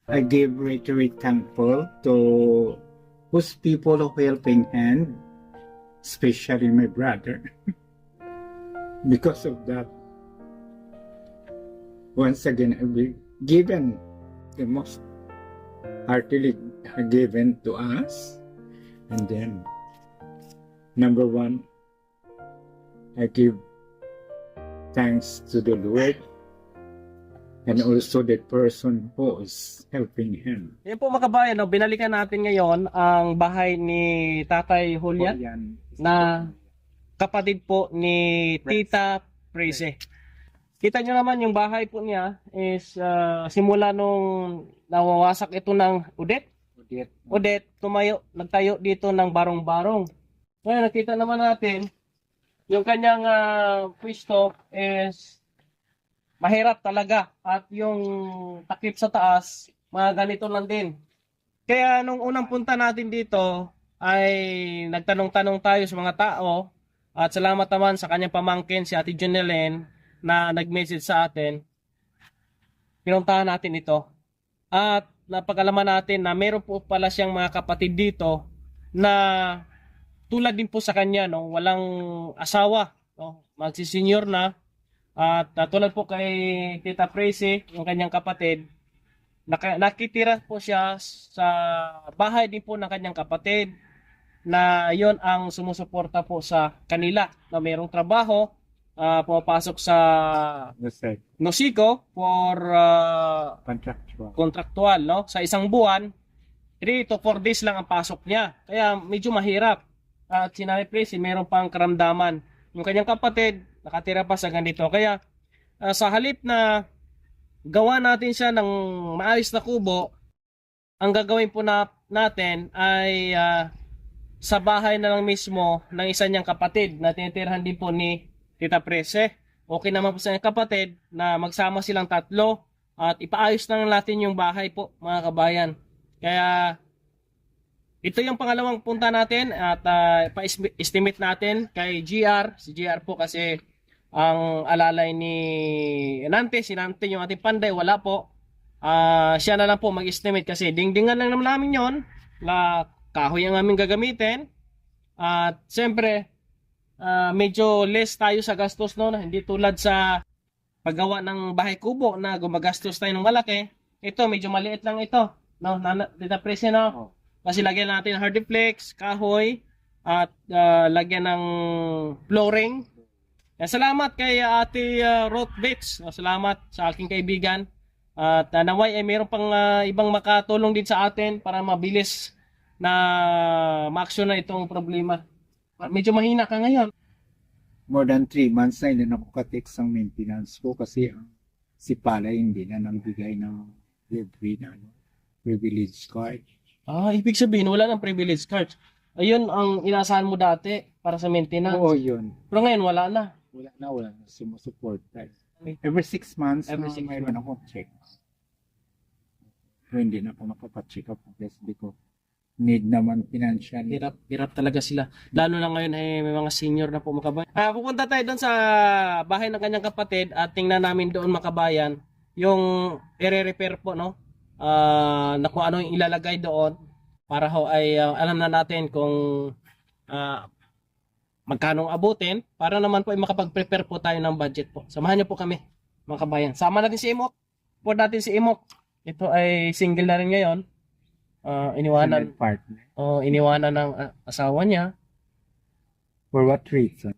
I give very thankful to whose people of helping hand, especially my brother. Because of that, once again, I've been given the most heartily given to us. And then, number one, I give thanks to the Lord and also the person who is helping him. Yan po mga kabayan, no, binalikan natin ngayon ang bahay ni Tatay Julian na kapatid po ni Tita Prese. Kita nyo naman yung bahay po niya is simula nung nawawasak ito ng Odette, nagtayo dito ng barong-barong. Ngayon nakita naman natin yung kanyang pwesto is mahirap talaga at yung takip sa taas mga ganito lang din. Kaya nung unang punta natin dito ay nagtanong-tanong tayo sa mga tao at salamat naman sa kanyang pamangkin si Ate Jonellen na nag-message sa atin. Pinuntahan natin ito at napag-alaman natin na meron po pala siyang mga kapatid dito na tulad din po sa kanya, no, walang asawa, no, magsisenyor na. At tulad po kay Tita Prese, yung kanyang kapatid, nakitira po siya sa bahay din po ng kanyang kapatid na yon ang sumusuporta po sa kanila na mayroong trabaho, pumapasok sa Nosico for contractual, no? Sa isang buwan, 3 to 4 days lang ang pasok niya. Kaya medyo mahirap. At si Nanay Prese, mayroong pang karamdaman. Yung kanyang kapatid, nakatira pa sa ganito. Kaya sa halip na gawa natin siya ng maayos na kubo, ang gagawin po natin ay sa bahay na lang mismo ng isa niyang kapatid na tinitirhan din po ni Tita Prese. Okay naman po sa kanyang kapatid na magsama silang tatlo at ipaayos na lang natin yung bahay po mga kabayan. Kaya ito yung pangalawang punta natin at pa-estimate natin kay GR. Si GR po kasi ang alalay ni Nante. Si Nante yung ating panday, wala po. Siya na lang po mag-estimate kasi dingdingan lang naman namin yun. Kahoy ang aming gagamitin. At siyempre, medyo less tayo sa gastos no. Hindi tulad sa paggawa ng bahay kubo na gumagastos tayo ng malaki. Ito, medyo maliit lang ito. No, Tita Prese, no? Kasi lagyan natin hardiplex, kahoy, at lagyan ng flooring. Salamat kay Ate Ruth Bates. Salamat sa aking kaibigan. At naway ay mayroon pang ibang makatulong din sa atin para mabilis na ma-action na itong problema. Medyo mahina ka ngayon. More than 3 months na hindi na ako ka-text ang maintenance ko kasi si Palay hindi na nagbigay ng privilege card. Ibig sabihin, wala nang privilege card. Ayun ang inasahan mo dati para sa maintenance. Oo, yun. Pero ngayon, wala na. Wala na. Sumusupport. Every 6 months, mayroon akong check. Pero hindi na ako makapacheck up kasi ko need naman financial. Hirap talaga sila. Lalo na ngayon ay may mga senior na po makabayan. Pupunta tayo doon sa bahay ng kanyang kapatid at tingnan namin doon makabayan yung i-repair po, no? Na kung ano yung ilalagay doon para ho ay alam na natin kung magkano abutin para naman po ay makapag-prepare po tayo ng budget po. Samahan niyo po kami mga kabayan. Sama natin si Imok. Support natin si Imok. Ito ay single na rin ngayon. Iniwanan ng asawa niya. For what reason?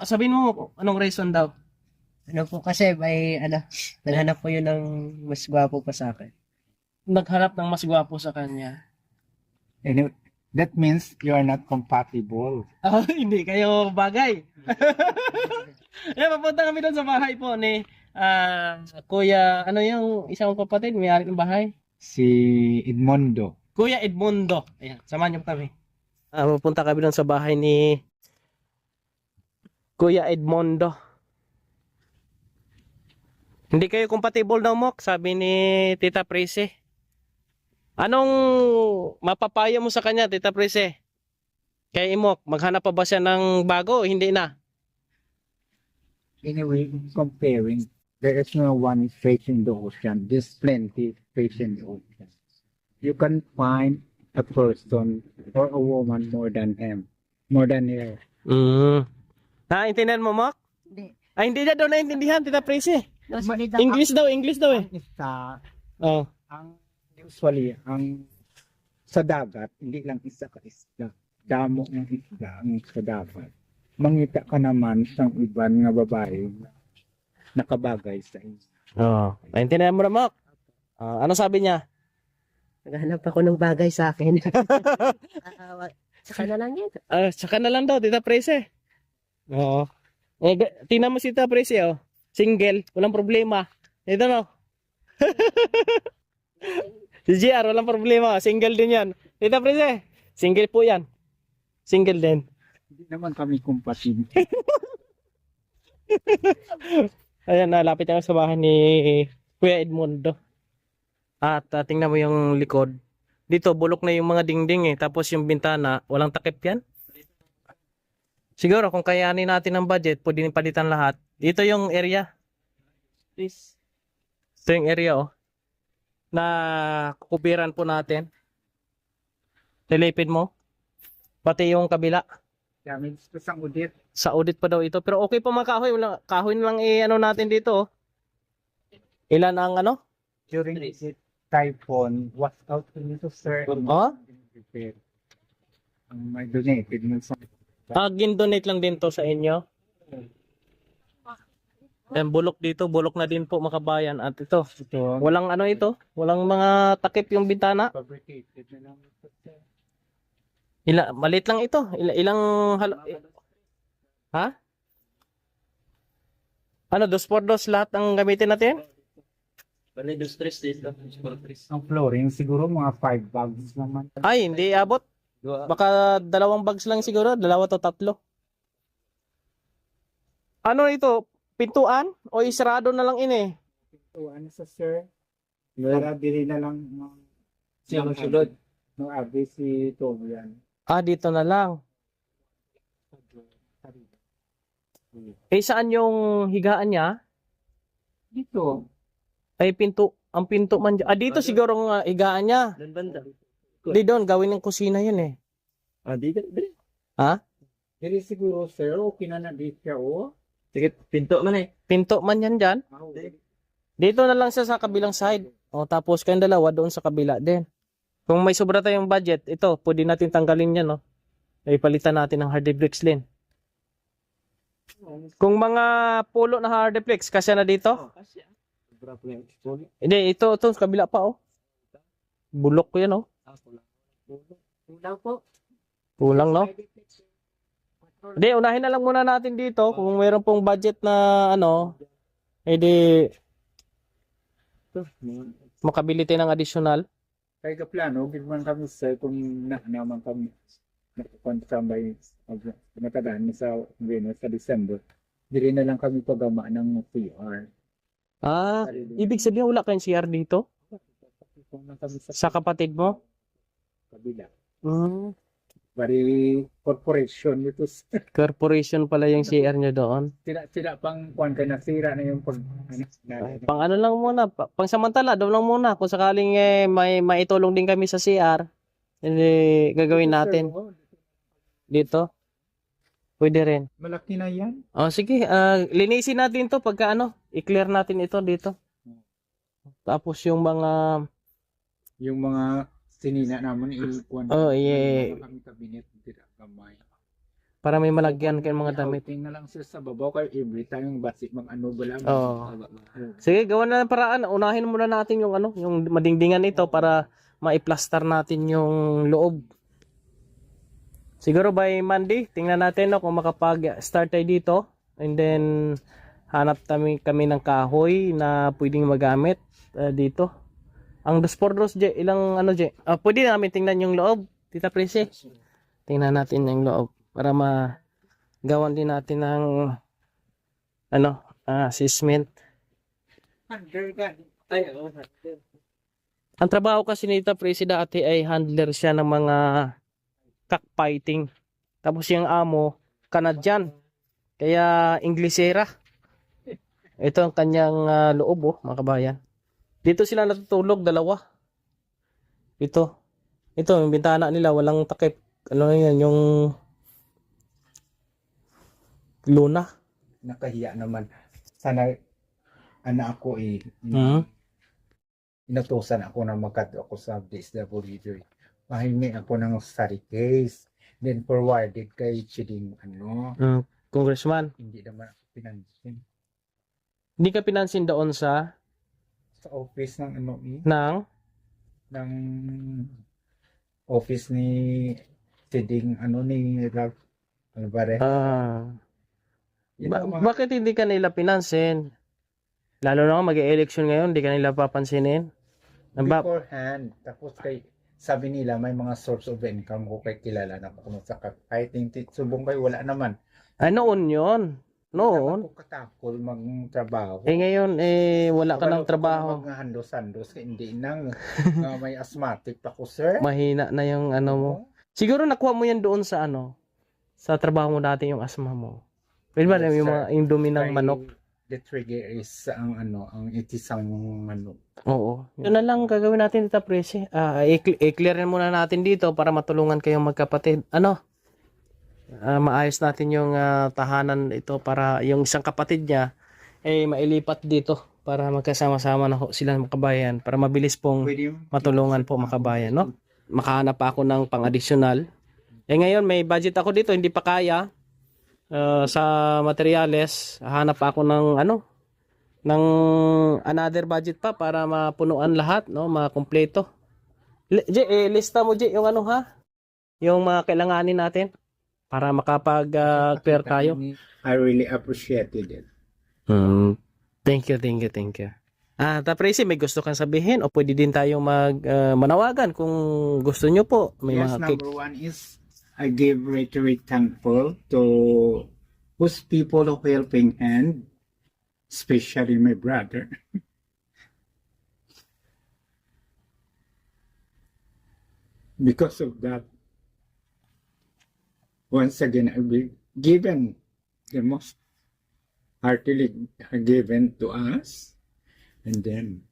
Sabihin mo anong reason daw? Ano po kasi may naghanap po yun ng mas gwapo pa sa akin. Naghanap ng mas gwapo sa kanya. And that means you are not compatible. Hindi kayo bagay. Papunta kami doon sa bahay po ni Kuya, ano yung isang kapatid, may-ari ng bahay? Si Edmundo. Kuya Edmundo. Ayan, samahan niyo kami. Pupunta kami doon sa bahay ni Kuya Edmundo. Hindi kayo compatible daw, Mok, sabi ni Tita Prese. Anong mapapaya mo sa kanya, Tita Prese? Kay Imok, maghanap pa ba siya ng bago o hindi na? Anyway, comparing There is no one facing the ocean. There's plenty facing the ocean. You can find a person or a woman more than him, more than her. Naintindihan mo, Mok? Hindi. Ay, hindi na daw naintindihan, Tita Prissy. No, sige daw. English daw eh. Ang isa, Oh. ang usually, ang sa dagat, hindi lang isa ka isda. Damo ng isda ang sa dagat. Mangita ka naman sa iban nga babae na nakabagay sa isda. Oh. Naintindihan mo na, Mok? Ano sabi niya? Naghanap ako ng bagay sa akin. Saka na lang yan. Tsaka na lang daw, Tita Prissy. Oo. Tingnan mo si Tita Prissy, oh. Single, walang problema. Ito no. Si JR, walang problema. Single din yan. Tita Prissy, single po yan. Single din. Hindi naman kami compatible. Ayan, nalapit na sa bahay ni Kuya Edmundo. At tingnan mo yung likod. Dito, bulok na yung mga dingding eh. Tapos yung bintana, walang takip yan. Siguro, kung kayanin natin ang budget, pwede palitan lahat. Dito yung area. Please. Ito yung area, oh. Na kukubiran po natin. Tilipid mo. Pati yung kabila. Damage ko sa udit. Sa audit pa daw ito. Pero okay pa mga kahoy. Kahoy na lang ano natin dito, oh. Ilan ang ano? During the typhoon, watch out for you to sir. Oh? Ang may donated mo sa Gin-donate lang din to sa inyo. Yan, bulok dito. Bulok na din po mga kabayan. At ito, ito. walang ano ito. Walang mga takip yung bintana. Fabricated na lang ito, sir. Malit lang ito. Ha? Ano, 2x2 lahat ang gamitin natin? Bali, 2-3 dito. Ang flooring, siguro mga 5 bags naman. Ay, hindi abot. Baka 2 bags lang siguro. 2 to 3. Ano ito? Pintuan? O isarado na lang ini? So, ano sa sir? Para dili na lang Sunod. no abi si Tobian. Dito na lang. Saan yung higaan niya? Dito. Ay, ang pinto man dyan. Dito siguro ang higaan niya. Doon banda. Di doon, gawin ng kusina yun eh. Dito. Dili siguro sir, okay na dito siya oh. Sige, pinto man eh. Pinto man yan dyan. Dito na lang siya sa kabilang side. O, tapos kayong dalawa doon sa kabila din. Kung may sobra tayong budget, ito, pwede natin tanggalin yan, no? Ay, palitan natin ng hardiplex din. Kung mga pulo na hardiplex, kasya na dito? Sobra po yung expo. Hindi, ito, sa kabila pa, oh. Bulok ko yan, oh. Kulang po. Kulang, no? Hindi, unahin na lang muna natin dito. Kung mayroon pong budget na, ano, edi, makabili tayo ng additional. Kaya ka plano, gigman kami sir kung naman kami nakapantambay matadaan sa Venus sa December. Dili na lang kami pagama ng PR. Ibig sabihin wala kayong CR dito? Sa kapatid mo? Kabila. Mm. Bari corporation ito. Corporation pala yung CR nyo doon. Sira pang kuan kay nasira na yung Pang ano lang muna, pang samantala, doon lang muna. Kung sakaling may maitulong din kami sa CR, hindi gagawin natin dito. Pwede rin. Malaki na yan. Sige, linisin natin to pagka ano, i-clear natin ito dito. Tapos yung mga sinina naman ikuan. Kami kabinet dira gamay. Para may malagyan kayong mga damit. Tingnan na lang sir sa babaw kay every time basic mag ano bala. Sige, gawan na ng paraan. Unahin muna natin yung ano, yung madingdingan ito para maiplastar natin yung loob. Siguro by Monday, tingnan natin no, kung makapag-start tayo dito. And then hanap kami ng kahoy na pwedeng magamit dito. Ang 2x2, J, ilang ano, J? Pwede namin tingnan yung loob, Tita Prissy. Tingnan natin yung loob para magawan din natin ng assessment. Ang trabaho kasi ni Tita Prissy dati ay handler siya ng mga cockfighting. Tapos yung amo, Canadian. Kaya Inglesera. Ito ang kanyang loob, oh, mga kabayan. Dito sila natutulog, dalawa. Ito. Ito, yung bintana nila, walang takip. Ano yan, yung luna. Nakahiya naman. Sana, ako Hmm? inutusan ako na magkato ako sa DSWD. Mahingi ako ng study case. Then forwarded kay Chiding, Congressman, hindi naman ako pinansin. hindi ka pinansin doon sa Sa office ng ng ng office ni Chiding, ni Ralph Alvarez. Yun ang mga- bakit hindi ka nila pinansin? Lalo na mag-e-election ngayon, hindi ka nila papansinin. beforehand, tapos sabi nila may mga source of income ko kay kilala na kung sa kahit hindi subong kayo wala naman. Ay, noon yun. Noon. Ako katakol magtrabaho. Ngayon, wala ka ng trabaho. Mga handos-handos, hindi nang may asthmatic pa ko, sir. Mahina na yung ano mo. Siguro nakuha mo yan doon sa sa trabaho mo dati yung asma mo. Pwede ba Yes, yung sir. mga yung dumi ng Kay- manok? The trigger is ang itisang Oo. Yun na lang gagawin natin dito, Presi. I-clearin muna natin dito para matulungan kayong magkapatid. Maayos natin yung tahanan ito para yung isang kapatid niya mailipat dito para magkasama-sama na sila ng makabayan para mabilis pong matulungan po makabayan, no? Makahanap pa ako ng pang-additional. Ngayon may budget ako dito, hindi pa kaya sa materyales. Hanap pa ako ng ng another budget pa para mapunuan lahat, no? Makumpleto. Lista mo, yung yung mga kailanganin natin para makapag-clear tayo. I really appreciated it. Thank you. Presi, may gusto kang sabihin o pwede din tayong manawagan kung gusto nyo po. May Yes, mga number one is I give very thankful to whose people of helping hand, especially my brother. Because of that, once again, I'll be given the most heartily given to us. And then,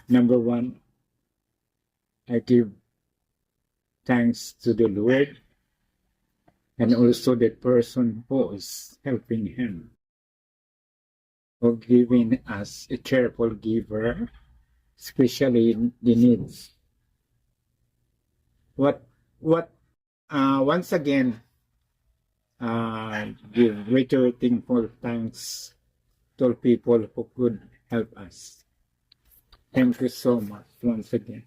number one, I give thanks to the Lord and also the person who is helping him, for giving us a cheerful giver, especially in the needs. Once again, give reiterating for thanks to people who could help us. Thank you so much once again.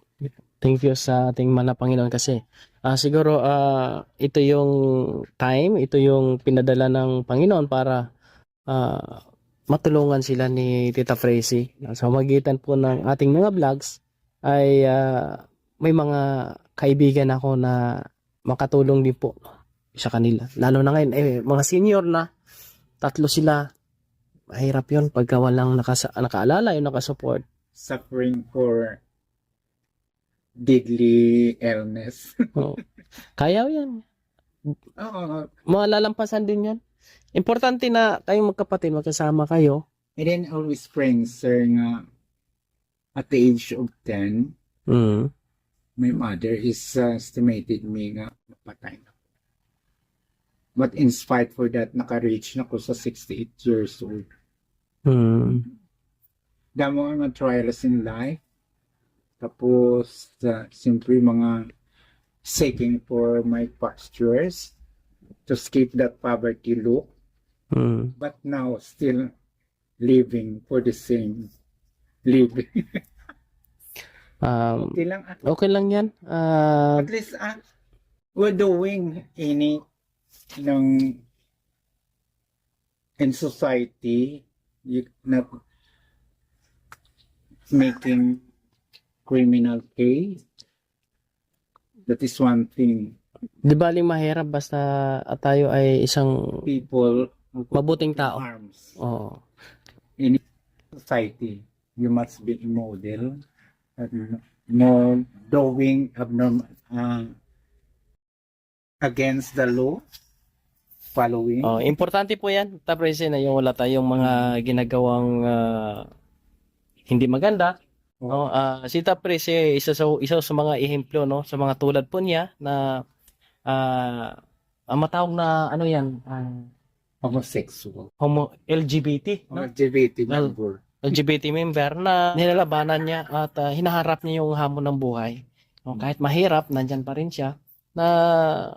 thank you sa ating mana Panginoon kasi siguro ito yung time, ito yung pinadala ng Panginoon para matulungan sila ni Tita Presi. Sa magitan po ng ating mga vlogs ay may mga kaibigan ako na makatulong din po sa kanila. Lalo na ngayon, mga senior na, 3 sila. Mahirap yun pagka walang nakaalala, yung nakasupport. Suffering for deadly illness. Oo. Kaya yan. Oo. Malalampasan din yan. Importante na kayong magkapatid, magkasama kayo. And then always praying, sir, nga at the age of 10, my mother is estimated me nga mapatay na. But in spite for that, naka-reach na ko sa 68 years old. Damo nga trials in life. Tapos, simply mga seeking for my pastures to escape that poverty loop. But now, still living for the same living. Okay lang. Okay lang yan. At least, we're doing any in society, not making criminal case. That is one thing. Di baling mahirap basta tayo ay isang People who mabuting tao. arms Oo. in society, you must be a model. No doing abnormal against the law. following. Importante po yan, Tita Presi, na yung wala tayong mga ginagawang hindi maganda. No? Si Tita Presi, isa sa mga ehemplo, no? Sa mga tulad po niya na ang matawag na ano yan, Homosexual. LGBT, no? LGBT Well, member. LGBT member na nilalabanan niya at hinaharap niya yung hamon ng buhay. No, kahit mahirap, nandyan pa rin siya na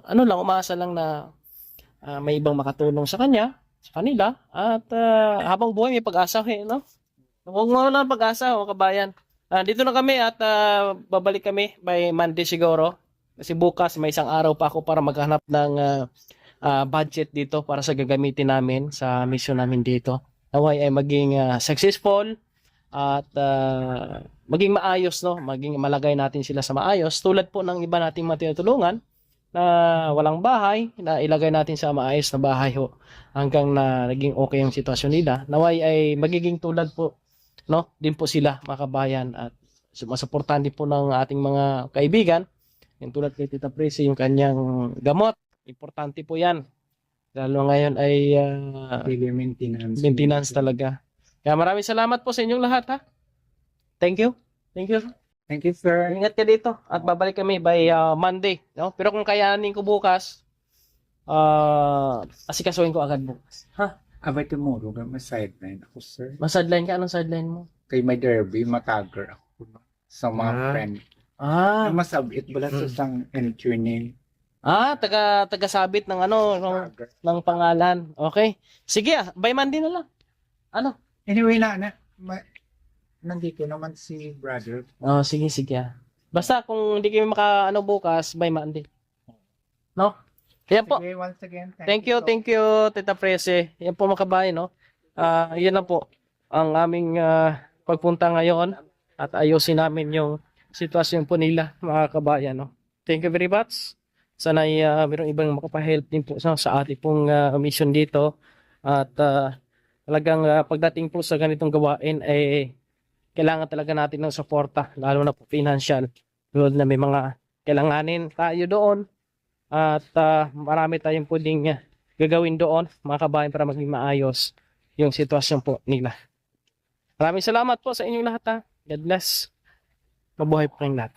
ano lang, umaasa lang na may ibang makatulong sa kanya, sa kanila, at habang buhay may pag-asa, no? Huwag mo lang pag-asa, mga kabayan. Dito na kami at babalik kami by Monday siguro. Kasi bukas may isang araw pa ako para maghanap ng budget dito para sa gagamitin namin sa mission namin dito. Naway ay maging successful at maging maayos, no? Maging malagay natin sila sa maayos. Tulad po ng iba nating matutulungan na walang bahay, na ilagay natin sa maayos na bahay ho hanggang na naging okay ang sitwasyon nila. Naway ay magiging tulad po, no? Din po sila, mga kabayan, at masuportahan din po ng ating mga kaibigan. Yung tulad kay Tita Presi, yung kanyang gamot. Importante po yan. Lalo ngayon ay maintenance talaga. Kaya maraming salamat po sa inyong lahat, ha. Thank you. Thank you. Thank you, sir. Ingat ka dito at babalik kami by Monday, no? Pero kung kayanin ko bukas, asikasuhin ko agad bukas. Ha? Abay tomorrow, may sideline ako, sir. Masadline ka? Anong sideline mo? Kay may derby, matagar ako sa mga friend. Masabit bala sa isang entuning. Taga-sabit ng ano, ng pangalan. Okay. Sige, by Monday na lang. Ano? Anyway nandito naman si brother. Sige. Basta kung hindi kayo maka bukas, by Monday. No? Yan po. Sige, once again, Thank you, Tita Presi. Yan po, mga kabayan, no? Yan na po ang aming pagpunta ngayon at ayusin namin yung sitwasyon po nila, mga kabayan, no? Thank you very much. Sana ay mayroong ibang makapahelp din po sa ating pong mission dito. At talagang pagdating po sa ganitong gawain, kailangan talaga natin ng suporta, lalo na po financial. Lalo na may mga kailanganin tayo doon. At marami tayong pwedeng gagawin doon, mga kabayan, para maging maayos yung sitwasyon po nila. Maraming salamat po sa inyong lahat, ha. God bless. Mabuhay po kayong lahat.